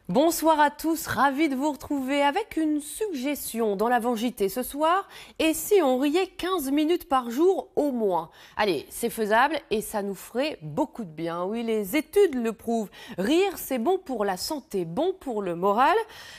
Bonsoir à tous, ravi de vous retrouver avec une suggestion dans l'Avant JT ce soir. Et si on riait 15 minutes par jour au moins? Allez, c'est faisable et ça nous ferait beaucoup de bien. Oui, les études le prouvent. Rire, c'est bon pour la santé, bon pour le moral.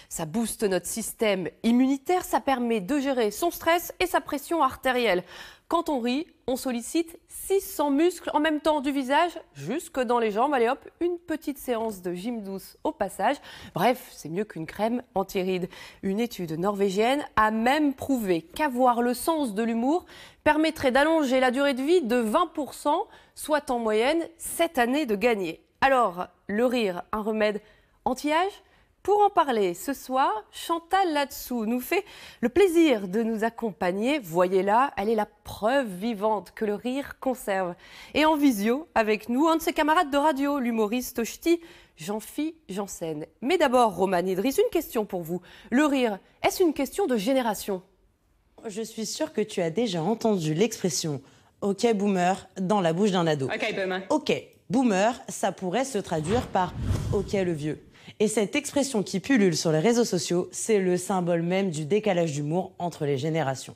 Ça booste notre système immunitaire, ça permet de gérer son stress et sa pression artérielle. Quand on rit, on sollicite 600 muscles en même temps du visage jusque dans les jambes. Allez hop, une petite séance de gym douce au passage. Bref, c'est mieux qu'une crème anti-rides. Une étude norvégienne a même prouvé qu'avoir le sens de l'humour permettrait d'allonger la durée de vie de 20%, soit en moyenne 7 années de gagné. Alors, le rire, un remède anti-âge ? Pour en parler ce soir, Chantal Latsou nous fait le plaisir de nous accompagner. Voyez-la, elle est la preuve vivante que le rire conserve. Et en visio, avec nous, un de ses camarades de radio, l'humoriste ch'ti Jean-Phi Janssen. Mais d'abord, Romane Idriss, une question pour vous. Le rire, est-ce une question de génération ? Je suis sûre que tu as déjà entendu l'expression « Ok boomer » dans la bouche d'un ado. Ok boomer. Ok boomer, ça pourrait se traduire par « Ok le vieux ». Et cette expression qui pullule sur les réseaux sociaux, c'est le symbole même du décalage d'humour entre les générations.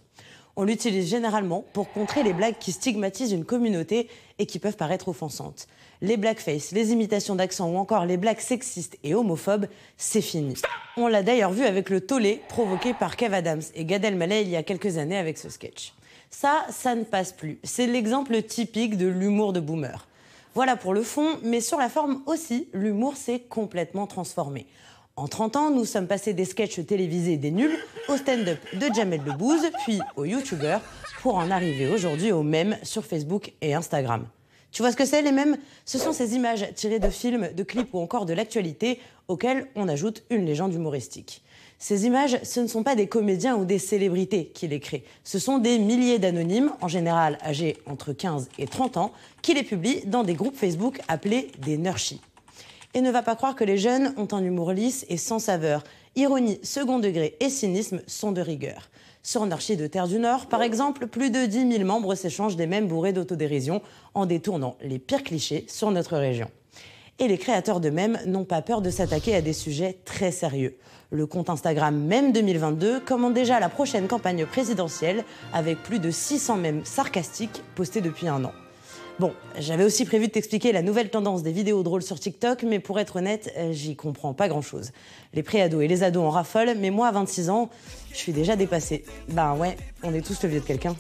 On l'utilise généralement pour contrer les blagues qui stigmatisent une communauté et qui peuvent paraître offensantes. Les blackface, les imitations d'accent ou encore les blagues sexistes et homophobes, c'est fini. On l'a d'ailleurs vu avec le tollé provoqué par Kev Adams et Gad Elmaleh il y a quelques années avec ce sketch. Ça ne passe plus. C'est l'exemple typique de l'humour de boomer. Voilà pour le fond, mais sur la forme aussi, l'humour s'est complètement transformé. En 30 ans, nous sommes passés des sketchs télévisés des nuls au stand-up de Jamel Debbouze, puis aux youtubeurs, pour en arriver aujourd'hui aux mèmes sur Facebook et Instagram. Tu vois ce que c'est, les mèmes ? Ce sont ces images tirées de films, de clips ou encore de l'actualité, auxquelles on ajoute une légende humoristique. Ces images, ce ne sont pas des comédiens ou des célébrités qui les créent. Ce sont des milliers d'anonymes, en général âgés entre 15 et 30 ans, qui les publient dans des groupes Facebook appelés des nurchis. Et ne va pas croire que les jeunes ont un humour lisse et sans saveur. Ironie, second degré et cynisme sont de rigueur. Sur Nurchi de Terre du Nord, par exemple, plus de 10 000 membres s'échangent des mêmes bourrés d'autodérision en détournant les pires clichés sur notre région. Et les créateurs de mèmes n'ont pas peur de s'attaquer à des sujets très sérieux. Le compte Instagram Mème 2022 commande déjà la prochaine campagne présidentielle avec plus de 600 mèmes sarcastiques postés depuis un an. Bon, j'avais aussi prévu de t'expliquer la nouvelle tendance des vidéos drôles sur TikTok, mais pour être honnête, j'y comprends pas grand-chose. Les pré-ados et les ados en raffolent, mais moi, à 26 ans, je suis déjà dépassée. Ben ouais, on est tous le vieux de quelqu'un.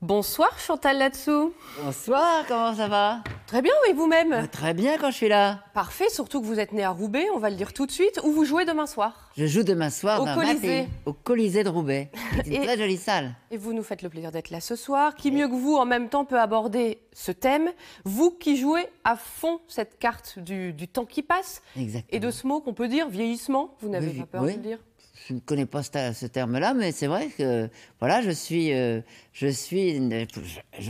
Bonsoir Chantal Latsou. Bonsoir, comment ça va? Très bien, et vous-même? Très bien quand je suis là. Parfait, surtout que vous êtes né à Roubaix, on va le dire tout de suite. Où vous jouez demain soir? Je joue demain soir Au dans Colisée. au Colisée de Roubaix. C'est une très jolie salle. Et vous nous faites le plaisir d'être là ce soir. Qui mieux que vous, en même temps, peut aborder ce thème? Vous qui jouez à fond cette carte du temps qui passe. Exactement. Et de ce mot qu'on peut dire, vieillissement, vous n'avez pas peur de le dire? Je ne connais pas ce terme-là, mais c'est vrai que voilà,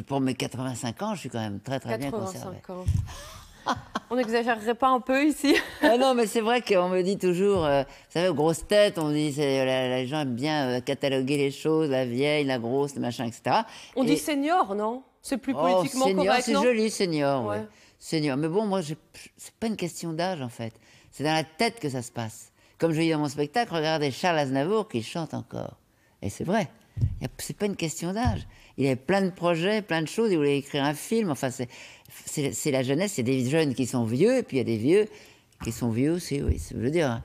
pour mes 85 ans, je suis quand même très bien conservé. 85 ans. On n'exagérerait pas un peu ici? Ah non, mais c'est vrai qu'on me dit toujours, vous savez, aux grosses têtes, on dit, les gens aiment bien cataloguer les choses, la vieille, la grosse, le machin, etc. On dit senior, non? C'est plus politiquement senior, correct, c'est non? joli, senior, Ouais. ouais. Senior. Mais bon, moi, c'est pas une question d'âge, en fait. C'est dans la tête que ça se passe. Comme je dis dans mon spectacle, regardez Charles Aznavour qui chante encore. Et c'est vrai, c'est pas une question d'âge. Il avait plein de projets, plein de choses, il voulait écrire un film. Enfin, c'est la jeunesse, c'est des jeunes qui sont vieux, et puis il y a des vieux qui sont vieux aussi, oui, je veux dire.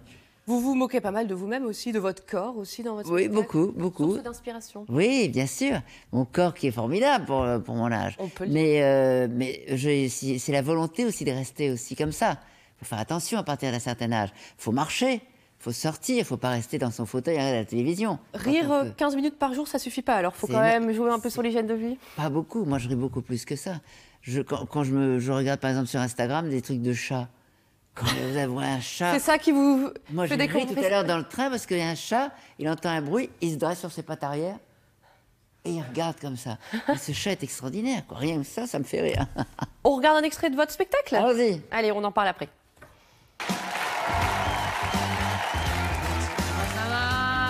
Vous vous moquez pas mal de vous-même aussi, de votre corps aussi dans votre spectacle? Oui, beaucoup. Source d'inspiration. Oui, bien sûr. Mon corps qui est formidable pour mon âge. On peut le dire. Mais c'est la volonté aussi de rester aussi comme ça. Il faut faire attention à partir d'un certain âge. Il faut marcher. Il faut sortir, il ne faut pas rester dans son fauteuil à regarder la télévision. Rire 15 minutes par jour, ça suffit pas. Alors, il faut quand même jouer un peu sur l'hygiène de vie. Pas beaucoup. Moi, je ris beaucoup plus que ça. Quand je regarde, par exemple, sur Instagram, des trucs de chats. Quand vous avez un chat... C'est ça qui vous Moi, fait je découvrir. ris tout à l'heure dans le train parce qu'il y a un chat, il entend un bruit, il se dresse sur ses pattes arrière et il regarde comme ça. Et ce chat est extraordinaire, quoi. Rien que ça me fait rire. On regarde un extrait de votre spectacle? Allons-y. Allez, on en parle après.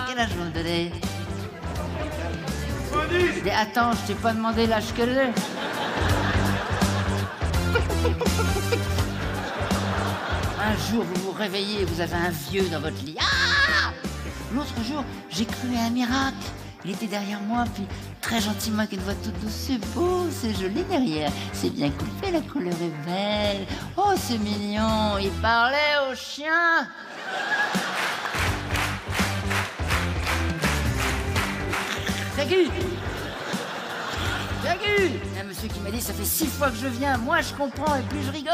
Quel âge vous me donnez? Mais attends, je t'ai pas demandé l'âge que j'ai. Un jour, vous vous réveillez et vous avez un vieux dans votre lit. Ah! L'autre jour, j'ai cru à un miracle. Il était derrière moi, puis très gentiment, avec une voix toute douce. C'est beau, c'est joli derrière. C'est bien coupé, la couleur est belle. Oh, c'est mignon. Il parlait au chien. Salut! Salut! Il y a un monsieur qui m'a dit, ça fait 6 fois que je viens. Moi, je comprends, et plus je rigole.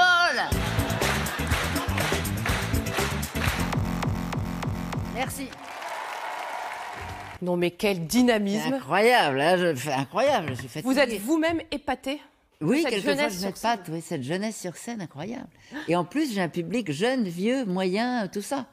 Merci. Non mais quel C'est dynamisme. incroyable, hein, incroyable, je suis fatiguée. Vous êtes vous-même épaté Oui, cette quelquefois jeunesse je sur m'épate, oui, cette jeunesse sur scène, incroyable. Et en plus, j'ai un public jeune, vieux, moyen, tout ça.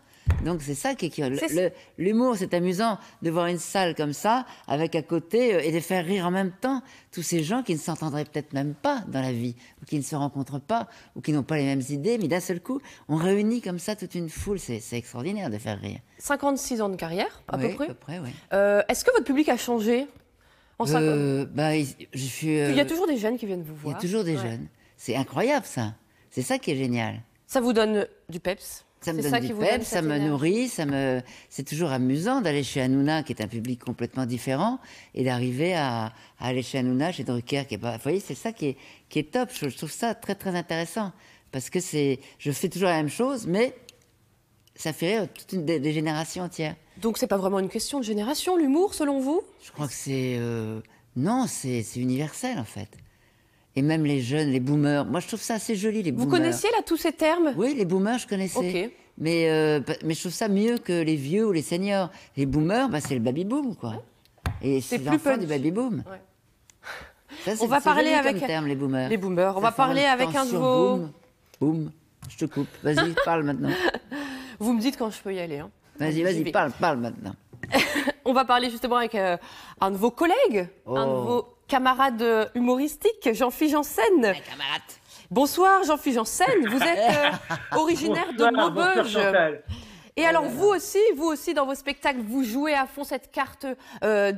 Donc c'est ça qui est... L'humour, c'est amusant de voir une salle comme ça, avec à côté, et de faire rire en même temps tous ces gens qui ne s'entendraient peut-être même pas dans la vie, ou qui ne se rencontrent pas, ou qui n'ont pas les mêmes idées, mais d'un seul coup, on réunit comme ça toute une foule. C'est extraordinaire de faire rire. 56 ans de carrière, à peu près. À peu près, oui. Est-ce que votre public a changé en 5 ans Je suis... Il y a toujours des jeunes qui viennent vous il y voir. a toujours des Ouais. jeunes. C'est incroyable, ça. C'est ça qui est génial. Ça vous donne du peps. Ça me C'est donne qui du vous donne peps, ça cette me énergie. nourrit, c'est toujours amusant d'aller chez Hanouna, qui est un public complètement différent, et d'arriver à aller chez Hanouna, chez Drucker, qui est pas... Vous voyez, c'est ça qui est top. Je trouve ça très, très intéressant. Parce que je fais toujours la même chose, mais ça fait rire des générations entières. Donc c'est pas vraiment une question de génération, l'humour, selon vous? Je crois que non, c'est universel, en fait. Et même les jeunes, les boomers. Moi, je trouve ça assez joli, les Vous boomers. connaissiez là tous ces termes? Oui, les boomers, je connaissais. Ok. Mais je trouve ça mieux que les vieux ou les seniors. Les boomers, c'est le baby-boom, quoi. Et c'est C'est plus l'enfant punch. du baby-boom. Ouais. Ça, On va c'est parler joli avec comme terme, les boomers. les boomers. On Ça va fait en parler même avec temps un de sur vos... Boom. Boum, je te coupe. Vas-y, parle maintenant. Vous me dites quand je peux y aller. Hein. Vas-y, J'y vas-y, vais. parle maintenant. On va parler justement avec un de vos collègues, un de Oh. vos camarades humoristiques, Jean-Philippe Janssen. Camarade. Bonsoir Jean-Philippe Janssen, vous êtes originaire de Bonsoir, bonsoir, Maubeuge. Chantal. Et alors vous aussi dans vos spectacles, vous jouez à fond cette carte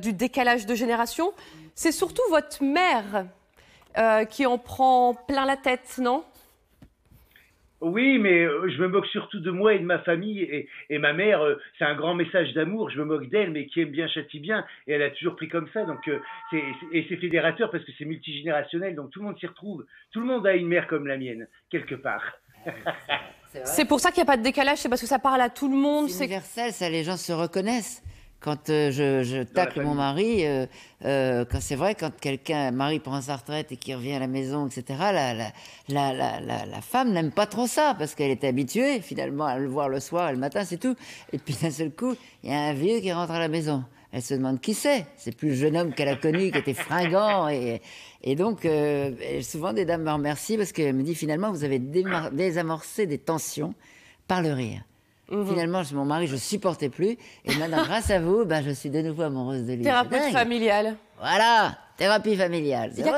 du décalage de génération. C'est surtout votre mère qui en prend plein la tête, non? Oui, mais je me moque surtout de moi et de ma famille. Et ma mère, c'est un grand message d'amour. Je me moque d'elle, mais qui aime bien châtie bien. Et elle a toujours pris comme ça. Donc, c'est fédérateur parce que c'est multigénérationnel. Donc, tout le monde s'y retrouve. Tout le monde a une mère comme la mienne, quelque part. C'est pour ça qu'il n'y a pas de décalage, c'est parce que ça parle à tout le monde. C'est universel, ça, les gens se reconnaissent. Quand je tacle mon mari, quand c'est vrai, quand un mari prend sa retraite et qu'il revient à la maison, etc., la femme n'aime pas trop ça, parce qu'elle est habituée, finalement, à le voir le soir et le matin, c'est tout. Et puis, d'un seul coup, il y a un vieux qui rentre à la maison. Elle se demande qui c'est. C'est plus le jeune homme qu'elle a connu, qui était fringant. Et donc, souvent, des dames me remercient, parce qu'elles me disent, finalement, vous avez désamorcé des tensions par le rire. Finalement, mon mari, je supportais plus. Et maintenant, grâce à vous, je suis de nouveau amoureuse de lui. Thérapeute C'est dingue. familiale. Voilà, thérapie familiale. Il y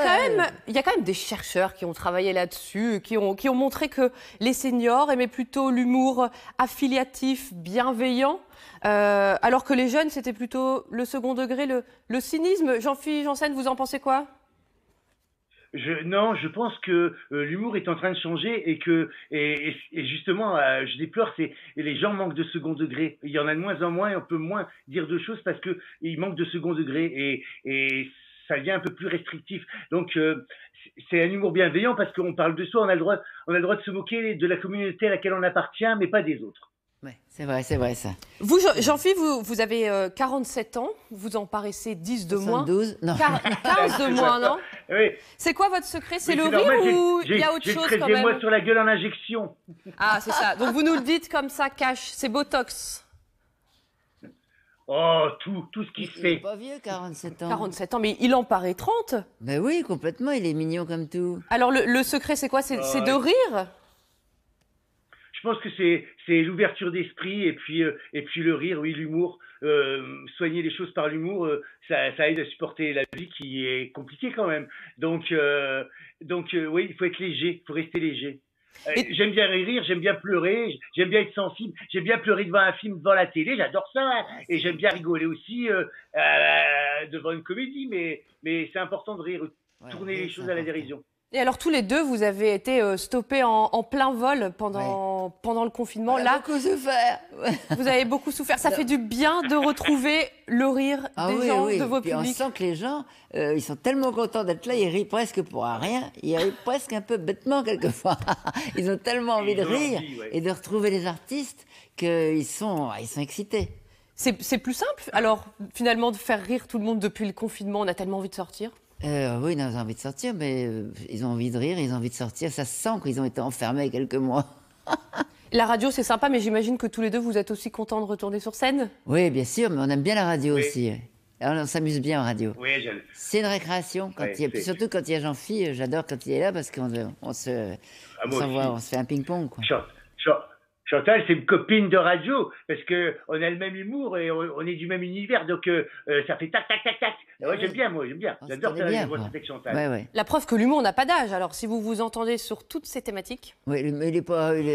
a quand même des chercheurs qui ont travaillé là-dessus, qui ont montré que les seniors aimaient plutôt l'humour affiliatif, bienveillant, alors que les jeunes, c'était plutôt le second degré, le cynisme. Jean-Philippe Janssen, vous en pensez quoi? Non, je pense que l'humour est en train de changer et justement, je déplore, c'est les gens manquent de second degré. Il y en a de moins en moins et on peut moins dire de choses parce que il manque de second degré et ça devient un peu plus restrictif. Donc c'est un humour bienveillant parce qu'on parle de soi, on a le droit de se moquer de la communauté à laquelle on appartient, mais pas des autres. Ouais, c'est vrai ça. Vous, Jean-Philippe, vous avez 47 ans, vous en paraissez 10 de moins. 72 Non. 15 de moins, non? Oui. C'est quoi votre secret? C'est Oui, le normal, rire ou il y a autre j'ai chose le quand 13e mois même? sur la gueule en injection. Ah, c'est ça. Donc vous nous le dites comme ça, cash, c'est Botox. Oh, tout ce qui se Il est fait. pas vieux, 47 ans. 47 ans, mais il en paraît 30. Ben oui, complètement, il est mignon comme tout. Alors le secret, c'est quoi? C'est de rire? Je pense que c'est l'ouverture d'esprit et puis le rire, oui, l'humour, soigner les choses par l'humour, ça aide à supporter la vie qui est compliquée quand même. Donc oui, il faut être léger, il faut rester léger. J'aime bien rire, j'aime bien pleurer, j'aime bien être sensible, j'aime bien pleurer devant un film, devant la télé, j'adore ça, hein. Et j'aime bien rigoler aussi devant une comédie, mais c'est important de rire, tourner les choses à la dérision. Et alors tous les deux, vous avez été stoppés en plein vol pendant pendant le confinement. On a Là, beaucoup souffert. vous avez beaucoup souffert. Ça fait du bien de retrouver le rire des gens, de vos Puis on publics. sent que les gens, ils sont tellement contents d'être là, ils rient presque pour rien. Ils rient presque un peu bêtement quelquefois. Ils ont tellement envie de Ils ont rire envie, ouais. et de retrouver les artistes qu'ils sont excités. C'est plus simple, alors, finalement, de faire rire tout le monde depuis le confinement. On a tellement envie de sortir. Oui, ils ont envie de sortir, mais ils ont envie de rire, ils ont envie de sortir. Ça se sent qu'ils ont été enfermés quelques mois. La radio, c'est sympa, mais j'imagine que tous les deux, vous êtes aussi contents de retourner sur scène. Oui, bien sûr, mais on aime bien la radio Oui. aussi. Alors, on s'amuse bien en radio. Oui, C'est une récréation, surtout quand il y a Jean-Phi. J'adore quand il est là parce qu'on se, Ah, moi aussi. on se fait un ping-pong, quoi. Chantal, c'est une copine de radio, parce que on a le même humour et on est du même univers, donc ça fait tac, tac, tac, tac. Ouais, j'aime bien. On se J'adore connaît faire bien, la voix quoi. avec Chantal. Ouais, ouais. La preuve que l'humour n'a pas d'âge. Alors, si vous vous entendez sur toutes ces thématiques, Oui, mais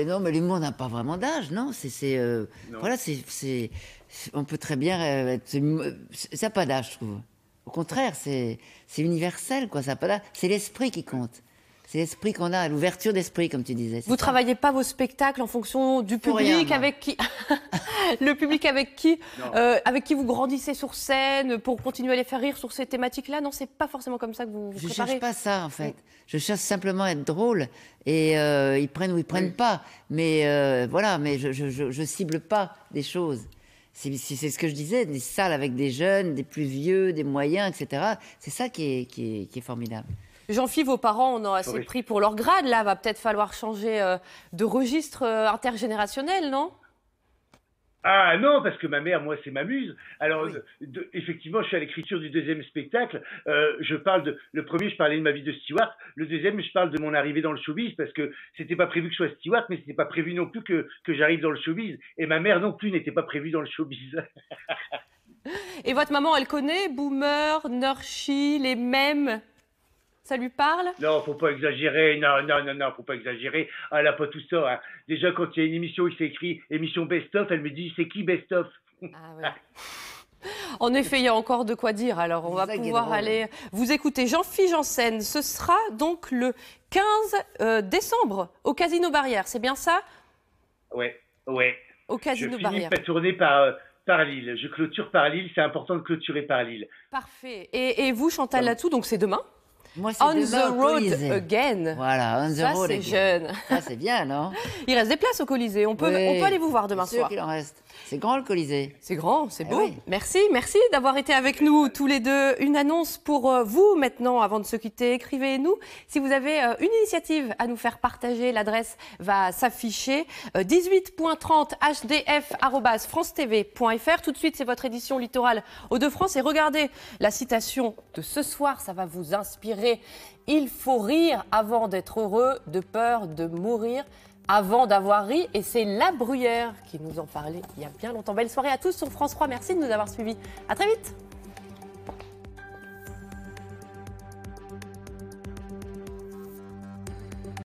non, mais l'humour n'a pas vraiment d'âge, non. Voilà, on peut très bien ça n'a pas d'âge, je trouve. Au contraire, c'est universel, quoi. Ça n'a pas d'âge. C'est l'esprit qui compte. C'est l'esprit qu'on a, l'ouverture d'esprit, comme tu disais. vous travaillez pas vos spectacles en fonction du Pour public rien, moi. avec qui le public avec qui vous grandissez sur scène pour continuer à les faire rire sur ces thématiques-là. Non, c'est pas forcément comme ça que vous Je préparez. cherche pas ça, en fait. Je cherche simplement à être drôle. Et ils prennent ou ils prennent pas. Mais voilà, mais je cible pas des choses. C'est ce que je disais, des salles avec des jeunes, des plus vieux, des moyens, etc. C'est ça qui est formidable. Jean-Philippe, vos parents en ont assez Oui. pris pour leur grade. Là, va peut-être falloir changer de registre intergénérationnel, non? Ah non, parce que ma mère, moi, c'est ma muse. Alors, Oui. effectivement, je suis à l'écriture du deuxième spectacle. Le premier, je parlais de ma vie de steward. Le deuxième, je parle de mon arrivée dans le showbiz, parce que c'était pas prévu que je sois steward, mais c'était pas prévu non plus que j'arrive dans le showbiz. Et ma mère non plus n'était pas prévue dans le showbiz. Et votre maman, elle connaît Boomer, Nurchi, les mèmes? Ça lui parle? Non, faut pas exagérer. Non, faut pas exagérer. Ah, elle a pas tout ça. Hein. Déjà, quand il y a une émission, il s'écrit émission best-of, elle me dit c'est qui best-of? Ah ouais. En effet, il y a encore de quoi dire. Alors, on va ça qui est pouvoir drôle. aller vous écouter. Jean-Philippe Janssen, ce sera donc le 15 décembre au Casino Barrière. C'est bien ça? Ouais. Au Je Casino finis Barrière. ma tournée par Lille. Je clôture par Lille. C'est important de clôturer par Lille. Parfait. Et vous, Chantal Latsou, donc c'est demain? Moi, c'est On demain the au road Colisée. again. Voilà, on the Ça, road c'est again. jeune. Ça, c'est bien, non? Il reste des places au Colisée. On peut aller vous voir demain C'est sûr soir. qu'il en reste. C'est grand, le Colisée. C'est grand, c'est Eh beau. oui. Merci d'avoir été avec nous tous les deux. Une annonce pour vous maintenant, avant de se quitter. Écrivez-nous si vous avez une initiative à nous faire partager. L'adresse va s'afficher 18.30 hdf@francetv.fr. Tout de suite, c'est votre édition littorale Hauts-de-France. Et regardez la citation de ce soir, ça va vous inspirer. Il faut rire avant d'être heureux, de peur de mourir avant d'avoir ri. Et c'est La Bruyère qui nous en parlait il y a bien longtemps. Belle soirée à tous sur France 3. Merci de nous avoir suivis. À très vite.